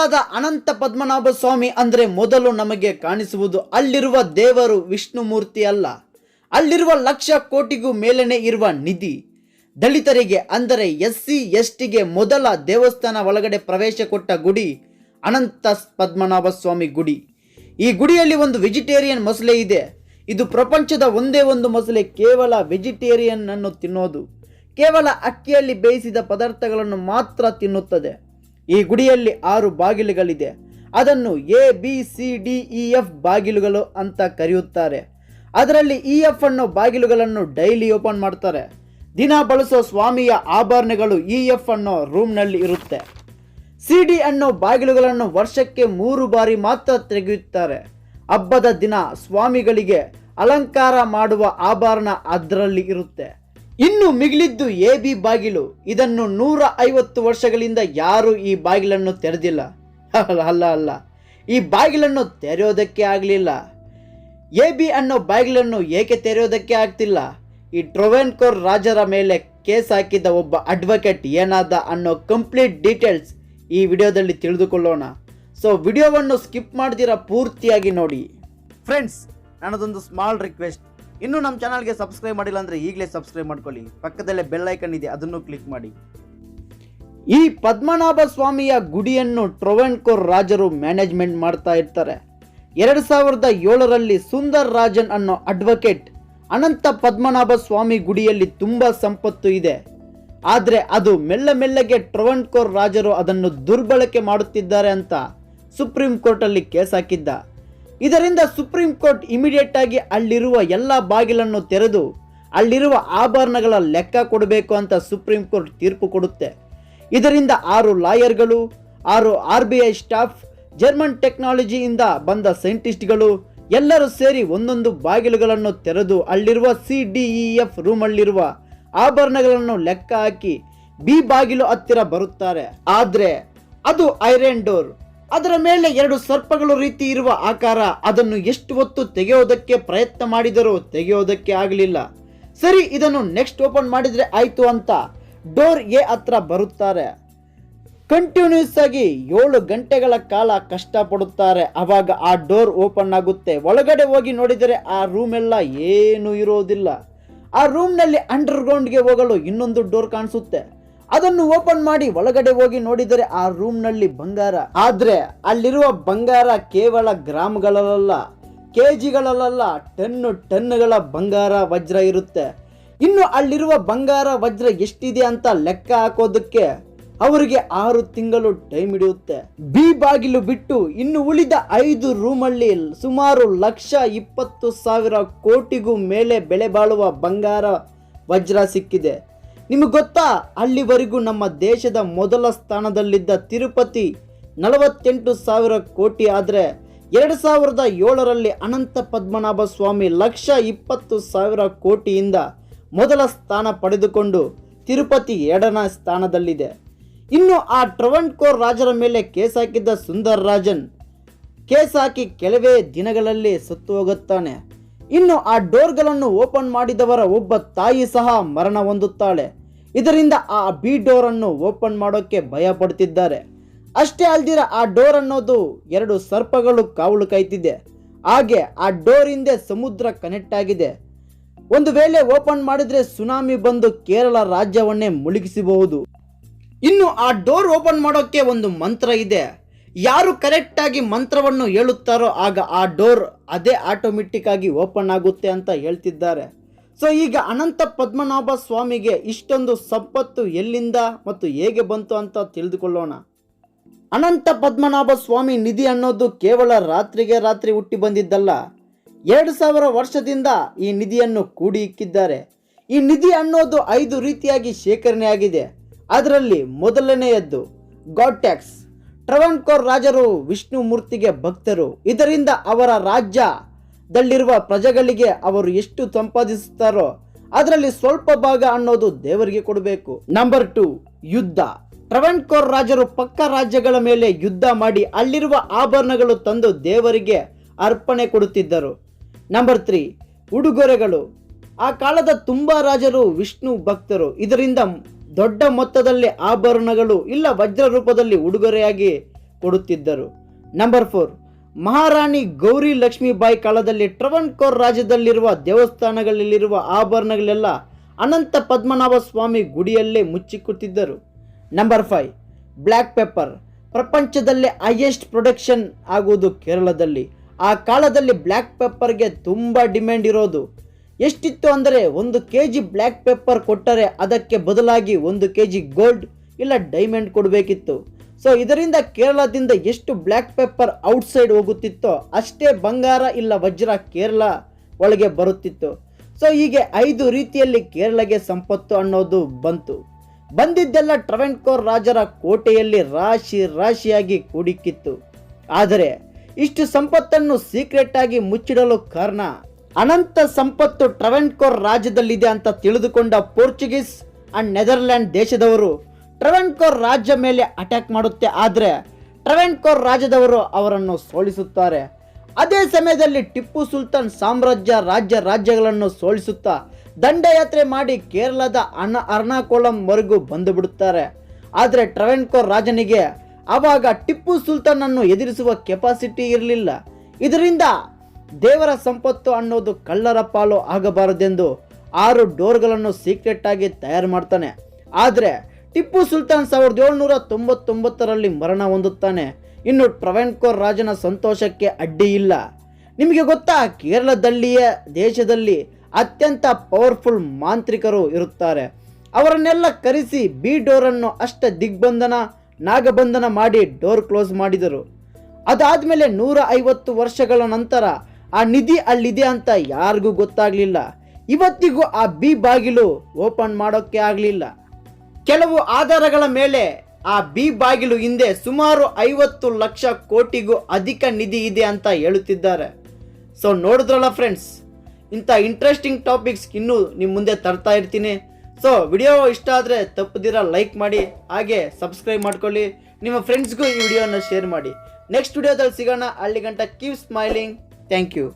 ಕೇರಳದ ಅನಂತ ಪದ್ಮನಾಭ ಸ್ವಾಮಿ ಅಂದರೆ ಮೊದಲು ನಮಗೆ ಕಾಣಿಸುವುದು ಅಲ್ಲಿರುವ ದೇವರು ವಿಷ್ಣುಮೂರ್ತಿ ಅಲ್ಲ, ಅಲ್ಲಿರುವ ಲಕ್ಷ ಕೋಟಿಗೂ ಮೇಲನೆ ಇರುವ ನಿಧಿ. ದಲಿತರಿಗೆ ಅಂದರೆ SC STಗೆ ಮೊದಲ ದೇವಸ್ಥಾನ ಒಳಗಡೆ ಪ್ರವೇಶ ಕೊಟ್ಟ ಗುಡಿ ಅನಂತ ಪದ್ಮನಾಭ ಸ್ವಾಮಿ ಗುಡಿ. ಈ ಗುಡಿಯಲ್ಲಿ ಒಂದು ವೆಜಿಟೇರಿಯನ್ ಮೊಸಳೆ ಇದೆ. ಇದು ಪ್ರಪಂಚದ ಒಂದೇ ಒಂದು ಮೊಸಳೆ ಕೇವಲ ವೆಜಿಟೇರಿಯನ್ ಅನ್ನು ತಿನ್ನೋದು, ಕೇವಲ ಅಕ್ಕಿಯಲ್ಲಿ ಬೇಯಿಸಿದ ಪದಾರ್ಥಗಳನ್ನು ಮಾತ್ರ ತಿನ್ನುತ್ತದೆ. ಈ ಗುಡಿಯಲ್ಲಿ 6 ಬಾಗಿಲುಗಳಿದೆ. ಅದನ್ನು ABCDEF ಬಾಗಿಲುಗಳು ಅಂತ ಕರೆಯುತ್ತಾರೆ. ಅದರಲ್ಲಿ EF ಅನ್ನೋ ಬಾಗಿಲುಗಳನ್ನು ಡೈಲಿ ಓಪನ್ ಮಾಡ್ತಾರೆ. ದಿನ ಬಳಸೋ ಸ್ವಾಮಿಯ ಆಭರಣಗಳು EF ಅನ್ನೋ ರೂಮ್ನಲ್ಲಿ ಇರುತ್ತೆ. CD ಅನ್ನೋ ಬಾಗಿಲುಗಳನ್ನು ವರ್ಷಕ್ಕೆ 3 ಬಾರಿ ಮಾತ್ರ ತೆಗೆಯುತ್ತಾರೆ. ಹಬ್ಬದ ದಿನ ಸ್ವಾಮಿಗಳಿಗೆ ಅಲಂಕಾರ ಮಾಡುವ ಆಭರಣ ಅದರಲ್ಲಿ ಇರುತ್ತೆ. ಇನ್ನು ಮಿಗಿಲಿದ್ದು AB ಬಾಗಿಲು. ಇದನ್ನು 150 ವರ್ಷಗಳಿಂದ ಯಾರು ಈ ಬಾಗಿಲನ್ನು ತೆರೆದಿಲ್ಲ. ಅಲ್ಲ, ಈ ಬಾಗಿಲನ್ನು ತೆರೆಯೋದಕ್ಕೆ ಆಗಲಿಲ್ಲ. AB ಅನ್ನೋ ಬಾಗಿಲನ್ನು ಏಕೆ ತೆರೆಯೋದಕ್ಕೆ ಆಗ್ತಿಲ್ಲ? ಈ ಟ್ರೊವೆನ್ಕೋರ್ ರಾಜರ ಮೇಲೆ ಕೇಸ್ ಹಾಕಿದ್ದ ಒಬ್ಬ ಅಡ್ವೊಕೇಟ್ ಏನಾದ ಅನ್ನೋ ಕಂಪ್ಲೀಟ್ ಡೀಟೇಲ್ಸ್ ಈ ವಿಡಿಯೋದಲ್ಲಿ ತಿಳಿದುಕೊಳ್ಳೋಣ. ಸೊ ವಿಡಿಯೋವನ್ನು ಸ್ಕಿಪ್ ಮಾಡ್ದಿರಾ ಪೂರ್ತಿಯಾಗಿ ನೋಡಿ. ಫ್ರೆಂಡ್ಸ್, ನನ್ನದೊಂದು ಸ್ಮಾಲ್ ರಿಕ್ವೆಸ್ಟ್, ಇನ್ನೂ ನಮ್ಮ ಚಾನಲ್ಗೆ ಸಬ್ಸ್ಕ್ರೈಬ್ ಮಾಡಿಲ್ಲ ಅಂದರೆ ಈಗಲೇ ಸಬ್ಸ್ಕ್ರೈಬ್ ಮಾಡ್ಕೊಳ್ಳಿ. ಪಕ್ಕದಲ್ಲೇ ಬೆಲ್ ಐಕನ್ ಇದೆ, ಅದನ್ನು ಕ್ಲಿಕ್ ಮಾಡಿ. ಈ ಪದ್ಮನಾಭ ಸ್ವಾಮಿಯ ಗುಡಿಯನ್ನು ಟ್ರೊವೆನ್ಕೋರ್ ರಾಜರು ಮ್ಯಾನೇಜ್ಮೆಂಟ್ ಮಾಡ್ತಾ ಇರ್ತಾರೆ. 2007ರಲ್ಲಿ ಸುಂದರ್ ರಾಜನ್ ಅನ್ನೋ ಅಡ್ವೊಕೇಟ್ ಅನಂತ ಪದ್ಮನಾಭ ಸ್ವಾಮಿ ಗುಡಿಯಲ್ಲಿ ತುಂಬ ಸಂಪತ್ತು ಇದೆ, ಆದರೆ ಅದು ಮೆಲ್ಲಗೆ ಟ್ರೊವೆನ್ಕೋರ್ ರಾಜರು ಅದನ್ನು ದುರ್ಬಳಕೆ ಮಾಡುತ್ತಿದ್ದಾರೆ ಅಂತ ಸುಪ್ರೀಂ ಕೋರ್ಟಲ್ಲಿ ಕೇಸ್ ಹಾಕಿದ್ದ. ಇದರಿಂದ ಸುಪ್ರೀಂ ಕೋರ್ಟ್ ಇಮಿಡಿಯೇಟ್ ಆಗಿ ಅಲ್ಲಿರುವ ಎಲ್ಲ ಬಾಗಿಲನ್ನು ತೆರೆದು ಅಲ್ಲಿರುವ ಆಭರಣಗಳ ಲೆಕ್ಕ ಕೊಡಬೇಕು ಅಂತ ಸುಪ್ರೀಂ ಕೋರ್ಟ್ ತೀರ್ಪು ಕೊಡುತ್ತೆ. ಇದರಿಂದ 6 ಲಾಯರ್ಗಳು, 6 RBI ಸ್ಟಾಫ್, ಜರ್ಮನ್ ಟೆಕ್ನಾಲಜಿಯಿಂದ ಬಂದ ಸೈಂಟಿಸ್ಟ್ಗಳು ಎಲ್ಲರೂ ಸೇರಿ ಒಂದೊಂದು ಬಾಗಿಲುಗಳನ್ನು ತೆರೆದು ಅಲ್ಲಿರುವ CDEF ರೂಮಲ್ಲಿರುವ ಆಭರಣಗಳನ್ನು ಲೆಕ್ಕ ಹಾಕಿ B ಬಾಗಿಲು ಹತ್ತಿರ ಬರುತ್ತಾರೆ. ಆದರೆ ಅದು ಐರನ್ ಡೋರ್. ಅದರ ಮೇಲೆ 2 ಸರ್ಪಗಳು ರೀತಿ ಇರುವ ಆಕಾರ. ಅದನ್ನು ಎಷ್ಟು ಹೊತ್ತು ತೆಗೆಯೋದಕ್ಕೆ ಪ್ರಯತ್ನ ಮಾಡಿದರೂ ತೆಗೆಯೋದಕ್ಕೆ ಆಗಲಿಲ್ಲ. ಸರಿ, ಇದನ್ನು ನೆಕ್ಸ್ಟ್ ಓಪನ್ ಮಾಡಿದ್ರೆ ಆಯ್ತು ಅಂತ ಡೋರ್ A ಹತ್ರ ಬರುತ್ತಾರೆ. ಕಂಟಿನ್ಯೂಸ್ ಆಗಿ 7 ಗಂಟೆಗಳ ಕಾಲ ಕಷ್ಟಪಡುತ್ತಾರೆ. ಆವಾಗ ಆ ಡೋರ್ ಓಪನ್ ಆಗುತ್ತೆ. ಒಳಗಡೆ ಹೋಗಿ ನೋಡಿದರೆ ಆ ರೂಮ್ ಎಲ್ಲ ಏನೂ ಇರೋದಿಲ್ಲ. ಆ ರೂಮ್ನಲ್ಲಿ ಅಂಡರ್ಗ್ರೌಂಡ್ಗೆ ಹೋಗಲು ಇನ್ನೊಂದು ಡೋರ್ ಕಾಣಿಸುತ್ತೆ. ಅದನ್ನು ಓಪನ್ ಮಾಡಿ ಒಳಗಡೆ ಹೋಗಿ ನೋಡಿದರೆ ಆ ರೂಮ್ನಲ್ಲಿ ಬಂಗಾರ. ಆದ್ರೆ ಅಲ್ಲಿರುವ ಬಂಗಾರ ಕೇವಲ ಗ್ರಾಮ್ಗಳಲ್ಲ, ಕೆಜಿಗಳಲ್ಲ, ಟನ್ನುಗಳ ಬಂಗಾರ ವಜ್ರ ಇರುತ್ತೆ. ಇನ್ನು ಅಲ್ಲಿರುವ ಬಂಗಾರ ವಜ್ರ ಎಷ್ಟಿದೆ ಅಂತ ಲೆಕ್ಕ ಹಾಕೋದಕ್ಕೆ ಅವರಿಗೆ 6 ತಿಂಗಳು ಟೈಮ್ ಹಿಡಿಯುತ್ತೆ. B ಬಾಗಿಲು ಬಿಟ್ಟು ಇನ್ನು ಉಳಿದ 5 ರೂಮಲ್ಲಿ ಸುಮಾರು 1,20,000 ಕೋಟಿಗೂ ಮೇಲೆ ಬೆಲೆ ಬಾಳುವ ಬಂಗಾರ ವಜ್ರ ಸಿಕ್ಕಿದೆ. ನಿಮಗೆ ಗೊತ್ತಾ, ಅಲ್ಲಿವರೆಗೂ ನಮ್ಮ ದೇಶದ ಮೊದಲ ಸ್ಥಾನದಲ್ಲಿದ್ದ ತಿರುಪತಿ 48,000 ಕೋಟಿ. ಆದರೆ 2007ರಲ್ಲಿ ಅನಂತ ಪದ್ಮನಾಭ ಸ್ವಾಮಿ 1,20,000 ಕೋಟಿಯಿಂದ ಮೊದಲ ಸ್ಥಾನ ಪಡೆದುಕೊಂಡು ತಿರುಪತಿ 2ನೇ ಸ್ಥಾನದಲ್ಲಿದೆ. ಇನ್ನು ಆ ಟ್ರೊವೆನ್ಕೋರ್ ರಾಜರ ಮೇಲೆ ಕೇಸ್ ಹಾಕಿದ್ದ ಸುಂದರ್ ರಾಜನ್ ಕೇಸ್ ಹಾಕಿ ಕೆಲವೇ ದಿನಗಳಲ್ಲಿ ಸತ್ತು ಹೋಗುತ್ತಾನೆ. ಇನ್ನು ಆ ಡೋರ್ಗಳನ್ನು ಓಪನ್ ಮಾಡಿದವರ ಒಬ್ಬ ತಾಯಿ ಸಹ ಮರಣ ಹೊಂದುತ್ತಾಳೆ. ಇದರಿಂದ ಆ B ಡೋರ್ ಅನ್ನು ಓಪನ್ ಮಾಡೋಕ್ಕೆ ಭಯ ಪಡ್ತಿದ್ದಾರೆ. ಅಷ್ಟೇ ಅಲ್ದಿರ ಆ ಡೋರ್ ಅನ್ನೋದು 2 ಸರ್ಪಗಳು ಕಾವಲು ಕಾಯ್ತಿದೆ. ಹಾಗೆ ಆ ಡೋರ್ ಹಿಂದೆ ಸಮುದ್ರ ಕನೆಕ್ಟ್ ಆಗಿದೆ. ಒಂದು ವೇಳೆ ಓಪನ್ ಮಾಡಿದ್ರೆ ಸುನಾಮಿ ಬಂದು ಕೇರಳ ರಾಜ್ಯವನ್ನೇ ಮುಳುಗಿಸಬಹುದು. ಇನ್ನು ಆ ಡೋರ್ ಓಪನ್ ಮಾಡೋಕ್ಕೆ ಒಂದು ಮಂತ್ರ ಇದೆ. ಯಾರು ಕರೆಕ್ಟ್ ಆಗಿ ಮಂತ್ರವನ್ನು ಹೇಳುತ್ತಾರೋ ಆಗ ಆ ಡೋರ್ ಅದೇ ಆಟೋಮೆಟಿಕ್ ಆಗಿ ಓಪನ್ ಆಗುತ್ತೆ ಅಂತ ಹೇಳ್ತಿದ್ದಾರೆ. ಸೊ ಈಗ ಅನಂತ ಪದ್ಮನಾಭ ಸ್ವಾಮಿಗೆ ಇಷ್ಟೊಂದು ಸಂಪತ್ತು ಎಲ್ಲಿಂದ ಮತ್ತು ಹೇಗೆ ಬಂತು ಅಂತ ತಿಳಿದುಕೊಳ್ಳೋಣ. ಅನಂತ ಪದ್ಮನಾಭ ಸ್ವಾಮಿ ನಿಧಿ ಅನ್ನೋದು ಕೇವಲ ರಾತ್ರಿಗೆ ರಾತ್ರಿ ಹುಟ್ಟಿ ಬಂದಿದ್ದಲ್ಲ. 2000 ವರ್ಷದಿಂದ ಈ ನಿಧಿಯನ್ನು ಕೂಡಿ ಇಕ್ಕಿದ್ದಾರೆ. ಈ ನಿಧಿ ಅನ್ನೋದು 5 ರೀತಿಯಾಗಿ ಶೇಖರಣೆ ಆಗಿದೆ. ಅದರಲ್ಲಿ ಮೊದಲನೆಯದ್ದು ಗಾಡ್ ಟ್ಯಾಕ್ಸ್. ಟ್ರೊವೆನ್ಕೋರ್ ರಾಜರು ವಿಷ್ಣು ಮೂರ್ತಿಗೆ ಭಕ್ತರು. ಇದರಿಂದ ಅವರ ರಾಜ್ಯದಲ್ಲಿರುವ ಪ್ರಜೆಗಳಿಗೆ ಅವರು ಎಷ್ಟು ಸಂಪಾದಿಸುತ್ತಾರೋ ಅದರಲ್ಲಿ ಸ್ವಲ್ಪ ಭಾಗ ಅನ್ನೋದು ದೇವರಿಗೆ ಕೊಡಬೇಕು. ನಂಬರ್ 2, ಯುದ್ಧ. ಟ್ರೊವೆನ್ಕೋರ್ ರಾಜರು ಪಕ್ಕ ರಾಜ್ಯಗಳ ಮೇಲೆ ಯುದ್ಧ ಮಾಡಿ ಅಲ್ಲಿರುವ ಆಭರಣಗಳು ತಂದು ದೇವರಿಗೆ ಅರ್ಪಣೆ ಕೊಡುತ್ತಿದ್ದರು. ನಂಬರ್ 3, ಉಡುಗೊರೆಗಳು. ಆ ಕಾಲದ ತುಂಬಾ ರಾಜರು ವಿಷ್ಣು ಭಕ್ತರು. ಇದರಿಂದ ದೊಡ್ಡ ಮೊತ್ತದಲ್ಲಿ ಆಭರಣಗಳು ಇಲ್ಲ ವಜ್ರ ರೂಪದಲ್ಲಿ ಉಡುಗೊರೆಯಾಗಿ ಕೊಡುತ್ತಿದ್ದರು. ನಂಬರ್ 4, ಮಹಾರಾಣಿ ಗೌರಿ ಲಕ್ಷ್ಮೀಬಾಯಿ ಕಾಲದಲ್ಲಿ ಟ್ರಾವನ್ಕೋರ್ ರಾಜ್ಯದಲ್ಲಿರುವ ದೇವಸ್ಥಾನಗಳಲ್ಲಿರುವ ಆಭರಣಗಳೆಲ್ಲ ಅನಂತ ಪದ್ಮನಾಭ ಸ್ವಾಮಿ ಗುಡಿಯಲ್ಲೇ ಮುಚ್ಚಿಕುತ್ತಿದ್ದರು. Number 5, black pepper. ಪ್ರಪಂಚದಲ್ಲೇ ಹೈಯೆಸ್ಟ್ ಪ್ರೊಡಕ್ಷನ್ ಆಗುವುದು ಕೇರಳದಲ್ಲಿ. ಆ ಕಾಲದಲ್ಲಿ ಬ್ಲ್ಯಾಕ್ ಪೆಪ್ಪರ್ಗೆ ತುಂಬ ಡಿಮ್ಯಾಂಡ್ ಇರೋದು. ಎಷ್ಟಿತ್ತು ಅಂದರೆ 1 kg ಬ್ಲ್ಯಾಕ್ ಪೆಪ್ಪರ್ ಕೊಟ್ಟರೆ ಅದಕ್ಕೆ ಬದಲಾಗಿ 1 kg ಗೋಲ್ಡ್ ಇಲ್ಲ ಡೈಮಂಡ್ ಕೊಡಬೇಕಿತ್ತು. ಸೊ ಇದರಿಂದ ಕೇರಳದಿಂದ ಎಷ್ಟು ಬ್ಲ್ಯಾಕ್ ಪೆಪ್ಪರ್ ಔಟ್ಸೈಡ್ ಹೋಗುತ್ತಿತ್ತೋ ಅಷ್ಟೇ ಬಂಗಾರ ಇಲ್ಲ ವಜ್ರ ಕೇರಳ ಒಳಗೆ ಬರುತ್ತಿತ್ತು. ಸೊ ಹೀಗೆ 5 ರೀತಿಯಲ್ಲಿ ಕೇರಳಗೆ ಸಂಪತ್ತು ಅನ್ನೋದು ಬಂದಿದ್ದೆಲ್ಲ ಟ್ರಾವನ್ಕೋರ್ ರಾಜರ ಕೋಟೆಯಲ್ಲಿ ರಾಶಿಯಾಗಿ ಕೂಡಿಕ್ಕಿತ್ತು. ಆದರೆ ಇಷ್ಟು ಸಂಪತ್ತನ್ನು ಸೀಕ್ರೆಟ್ ಆಗಿ ಮುಚ್ಚಿಡಲು ಕಾರಣ, ಅನಂತ ಸಂಪತ್ತು ಟ್ರಾವನ್ಕೋರ್ ರಾಜ್ಯದಲ್ಲಿದೆ ಅಂತ ತಿಳಿದುಕೊಂಡ ಪೋರ್ಚುಗೀಸ್ ಅಂಡ್ ನೆದರ್ಲ್ಯಾಂಡ್ ದೇಶದವರು ಟ್ರಾವನ್ಕೋರ್ ರಾಜ್ಯ ಮೇಲೆ ಅಟ್ಯಾಕ್ ಮಾಡುತ್ತೆ. ಆದರೆ ಟ್ರಾವನ್ಕೋರ್ ರಾಜ್ಯದವರು ಅವರನ್ನು ಸೋಲಿಸುತ್ತಾರೆ. ಅದೇ ಸಮಯದಲ್ಲಿ ಟಿಪ್ಪು ಸುಲ್ತಾನ್ ಸಾಮ್ರಾಜ್ಯ ರಾಜ್ಯಗಳನ್ನು ಸೋಲಿಸುತ್ತಾ ದಂಡಯಾತ್ರೆ ಮಾಡಿ ಕೇರಳದ ಅರ್ನಾಕುಲಂವರೆಗೂ ಬಂದು ಬಿಡುತ್ತಾರೆ. ಆದರೆ ಟ್ರಾವನ್ಕೋರ್ ರಾಜನಿಗೆ ಆವಾಗ ಟಿಪ್ಪು ಸುಲ್ತಾನನ್ನು ಎದುರಿಸುವ ಕೆಪಾಸಿಟಿ ಇರಲಿಲ್ಲ. ಇದರಿಂದ ದೇವರ ಸಂಪತ್ತು ಅನ್ನೋದು ಕಳ್ಳರ ಪಾಲು ಆಗಬಾರದೆಂದು 6 ಡೋರ್ಗಳನ್ನು ಸೀಕ್ರೆಟ್ ಆಗಿ ತಯಾರು ಮಾಡ್ತಾನೆ. ಆದರೆ ಟಿಪ್ಪು ಸುಲ್ತಾನ್ 1799ರಲ್ಲಿ ಮರಣ ಹೊಂದುತ್ತಾನೆ. ಇನ್ನು ಟ್ರಾವನ್ಕೋರ್ ರಾಜನ ಸಂತೋಷಕ್ಕೆ ಅಡ್ಡಿ ಇಲ್ಲ. ನಿಮಗೆ ಗೊತ್ತಾ, ಕೇರಳದಲ್ಲಿಯೇ ದೇಶದಲ್ಲಿ ಅತ್ಯಂತ ಪವರ್ಫುಲ್ ಮಾಂತ್ರಿಕರು ಇರುತ್ತಾರೆ. ಅವರನ್ನೆಲ್ಲ ಕರೆಸಿ ಬಿ ಡೋರನ್ನು ನಾಗಬಂಧನ ಮಾಡಿ ಡೋರ್ ಕ್ಲೋಸ್ ಮಾಡಿದರು. ಅದಾದ್ಮೇಲೆ 150 ವರ್ಷಗಳ ನಂತರ ಆ ನಿಧಿ ಅಲ್ಲಿದೆ ಅಂತ ಯಾರಿಗೂ ಗೊತ್ತಾಗ್ಲಿಲ್ಲ. ಇವತ್ತಿಗೂ ಆ ಬಿ ಬಾಗಿಲು ಓಪನ್ ಮಾಡೋಕ್ಕೆ ಆಗಲಿಲ್ಲ. ಕೆಲವು ಆಧಾರಗಳ ಮೇಲೆ ಆ ಬಿ ಬಾಗಿಲು ಹಿಂದೆ ಸುಮಾರು 50 ಲಕ್ಷ ಕೋಟಿಗೂ ಅಧಿಕ ನಿಧಿ ಇದೆ ಅಂತ ಹೇಳುತ್ತಿದ್ದಾರೆ. ಸೊ ನೋಡಿದ್ರಲ್ಲ ಫ್ರೆಂಡ್ಸ್, ಇಂಥ ಇಂಟ್ರೆಸ್ಟಿಂಗ್ ಟಾಪಿಕ್ಸ್ ಇನ್ನೂ ನಿಮ್ಮ ಮುಂದೆ ತರ್ತಾ ಇರ್ತೀನಿ. ಸೊ ವಿಡಿಯೋ ಇಷ್ಟ ಆದರೆ ತಪ್ಪದಿರ ಲೈಕ್ ಮಾಡಿ, ಹಾಗೆ ಸಬ್ಸ್ಕ್ರೈಬ್ ಮಾಡ್ಕೊಳ್ಳಿ. ನಿಮ್ಮ ಫ್ರೆಂಡ್ಸ್ಗೂ ಈ ವಿಡಿಯೋನ ಶೇರ್ ಮಾಡಿ. ನೆಕ್ಸ್ಟ್ ವಿಡಿಯೋದಲ್ಲಿ ಸಿಗೋಣ. ಅಲ್ಲಿ ಗಂಟ ಕೀಪ್ ಸ್ಮೈಲಿಂಗ್. Thank you.